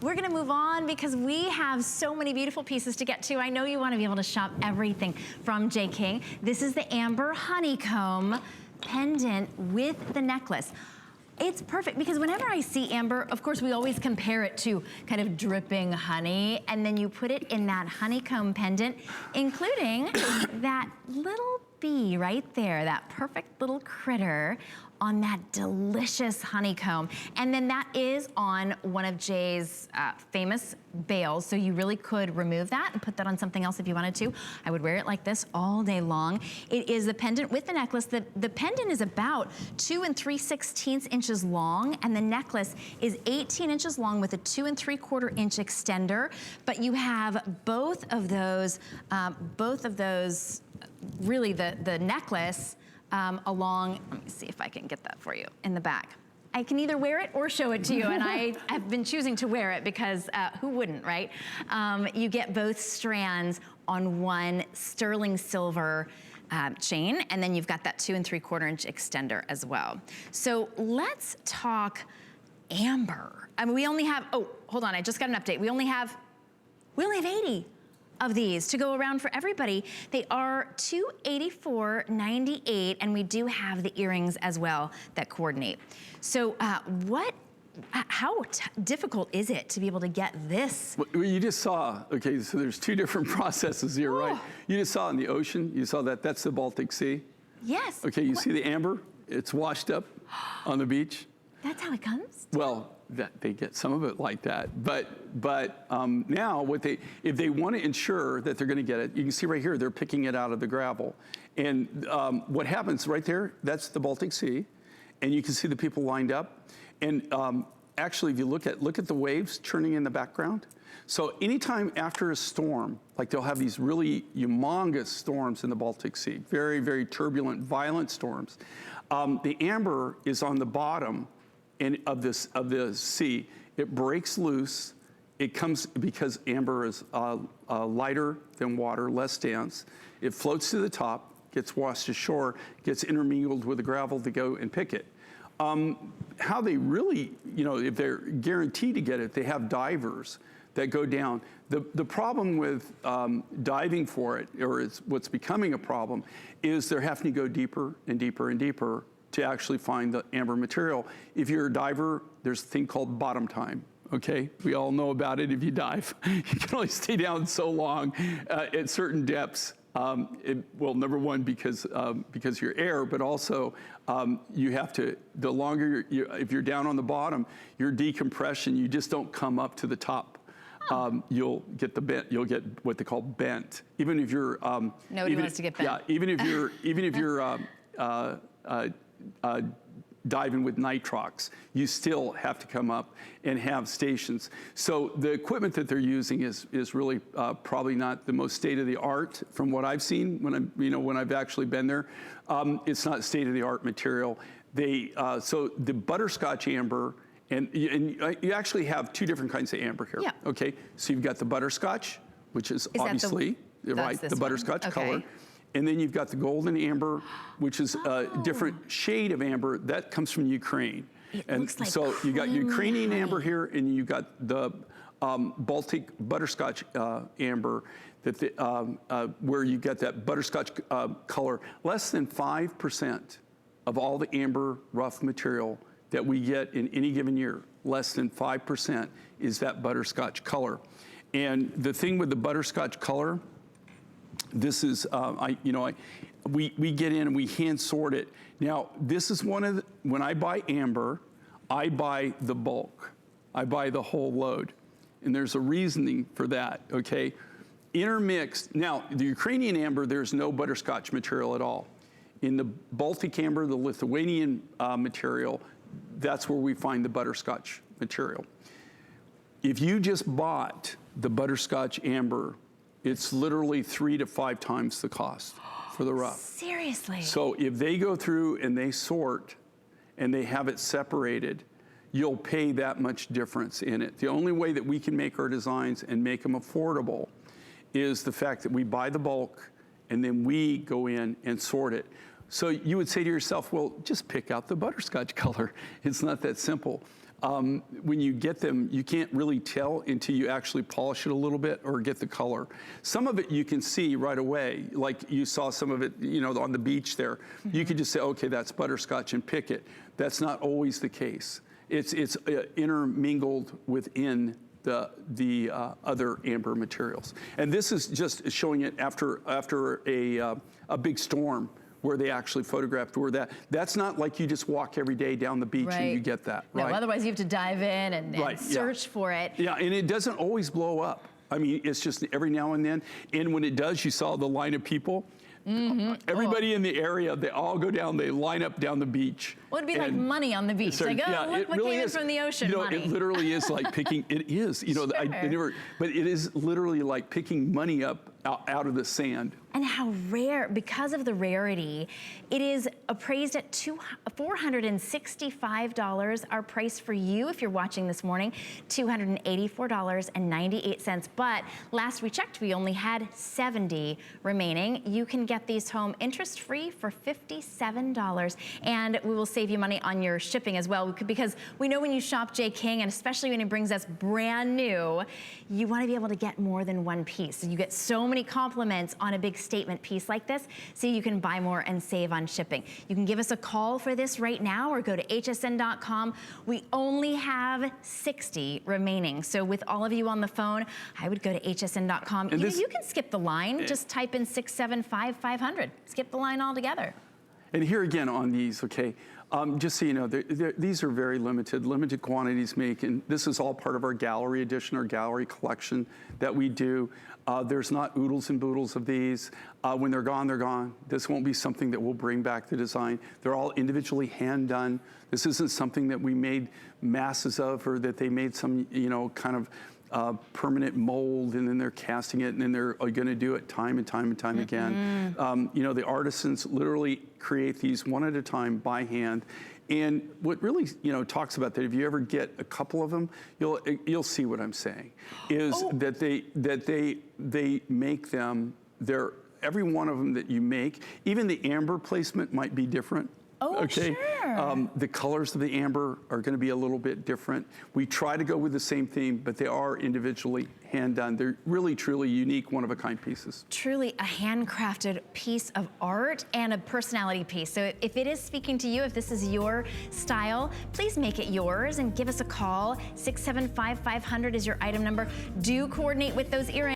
we're gonna move on because we have so many beautiful pieces to get to. I know you wanna be able to shop everything from J. King. This is the Amber Honeycomb Pendant with the necklace. It's perfect because whenever I see amber, of course, we always compare it to kind of dripping honey, and then you put it in that honeycomb pendant, including that little bee right there, that perfect little critter on that delicious honeycomb. And then that is on one of Jay's famous bails, so you really could remove that and put that on something else if you wanted to. I would wear it like this all day long. It is a pendant with the necklace. The pendant is about 2 3/16 inches long, and the necklace is 18 inches long with a 2 3/4 inch extender. But you have both of those, really the necklace along, let me see if I can get that for you, in the back. I can either wear it or show it to you, and I have been choosing to wear it because who wouldn't, right? You get both strands on one sterling silver chain, and then you've got that 2 3/4 inch extender as well. So let's talk amber. I mean, we only have, oh, hold on, I just got an update. We only have 80 of these to go around for everybody. They are $284.98, and we do have the earrings as well that coordinate. So how difficult is it to be able to get this? Well, you just saw, okay, so there's two different processes here, right? You just saw in the ocean, you saw that's the Baltic Sea. Yes. Okay, you see the amber? It's washed up on the beach. That's how it comes? Well, they get some of it like that, but now if they want to ensure that they're going to get it, you can see right here they're picking it out of the gravel, and what happens right there? That's the Baltic Sea, and you can see the people lined up, and actually, if you look at the waves churning in the background. So anytime after a storm, like they'll have these really humongous storms in the Baltic Sea, very, very turbulent, violent storms. The amber is on the bottom of the sea. It breaks loose. It comes because amber is lighter than water, less dense. It floats to the top, gets washed ashore, gets intermingled with the gravel to go and pick it. How they really, if they're guaranteed to get it, they have divers that go down. The problem with diving for it, or what's becoming a problem, is they're having to go deeper and deeper and deeper to actually find the amber material. If you're a diver, there's a thing called bottom time, okay? We all know about it if you dive. You can only stay down so long at certain depths. Well, number one, because you're air, but also you have to, the longer if you're down on the bottom, your decompression, you just don't come up to the top. You'll get you'll get what they call bent. Even if you're nobody wants to get bent. Yeah, even if you're diving with nitrox, you still have to come up and have stations. So the equipment that they're using is really probably not the most state-of-the-art from what I've seen when I've actually been there. It's not state-of-the-art material. So the butterscotch amber, and you actually have two different kinds of amber here. Yeah. Okay, so you've got the butterscotch, which is obviously the butterscotch color. And then you've got the golden amber, which is a different shade of amber that comes from Ukraine. Looks like so you got Ukrainian amber here, and you got the Baltic butterscotch amber, where you get that butterscotch color. Less than 5% of all the amber rough material that we get in any given year, less than 5% is that butterscotch color. And the thing with the butterscotch color, this is, we get in and we hand sort it. Now, this is when I buy amber, I buy the bulk. I buy the whole load. And there's a reasoning for that, okay? Intermixed, now, the Ukrainian amber, there's no butterscotch material at all. In the Baltic amber, the Lithuanian material, that's where we find the butterscotch material. If you just bought the butterscotch amber, it's literally 3 to 5 times the cost for the rough. Seriously? So if they go through and they sort and they have it separated, you'll pay that much difference in it. The only way that we can make our designs and make them affordable is the fact that we buy the bulk and then we go in and sort it. So you would say to yourself, well, just pick out the butterscotch color. It's not that simple. when you get them, you can't really tell until you actually polish it a little bit or get the color. Some of it you can see right away, like you saw some of it, you know, on the beach there. You could just say, okay, that's butterscotch and pick it. That's not always the case. It's intermingled within the other amber materials. And this is just showing it after a big storm, where they actually photographed where that's not like you just walk every day down the beach and you get that, right? No, otherwise you have to dive in and search for it. Yeah, and it doesn't always blow up. I mean, it's just every now and then. And when it does, you saw the line of people. Everybody in the area, they all go down, they line up down the beach. Well, it'd be like money on the beach. Like, look what came in from the ocean, money. It literally is like picking, it is, you know, Sure. but it is literally like picking money up out of the sand. And how rare, because of the rarity, it is appraised at $465. Our price for you, if you're watching this morning, $284.98. But last we checked, we only had 70 remaining. You can get these home interest-free for $57. And we will save you money on your shipping as well, because we know when you shop J. King, and especially when he brings us brand new, you want to be able to get more than one piece. You get so many compliments on a big statement piece like this, so you can buy more and save on shipping. You can give us a call for this right now or go to hsn.com. We only have 60 remaining. So with all of you on the phone, I would go to hsn.com. You can skip the line. Just type in 675-500. Skip the line altogether. And here again on these, okay, just so you know, these are very limited quantities make, and this is all part of our gallery edition, our gallery collection that we do. There's not oodles and boodles of these. When they're gone, they're gone. This won't be something that we'll bring back the design. They're all individually hand done. This isn't something that we made masses of, or that they made some, you know, kind of permanent mold, and then they're casting it, and then they're going to do it time and time and time again. You know, the artisans literally create these one at a time by hand. And what really, you know, talks about that, if you ever get a couple of them, you'll see what I'm saying, is that they make them. Every one of them that you make, even the amber placement might be different. Okay. Sure. The colors of the amber are going to be a little bit different. We try to go with the same theme, but they are individually hand done. They're really, truly unique, one-of-a-kind pieces. Truly a handcrafted piece of art and a personality piece. So if it is speaking to you, if this is your style, please make it yours and give us a call. 675-500 is your item number. Do coordinate with those earrings.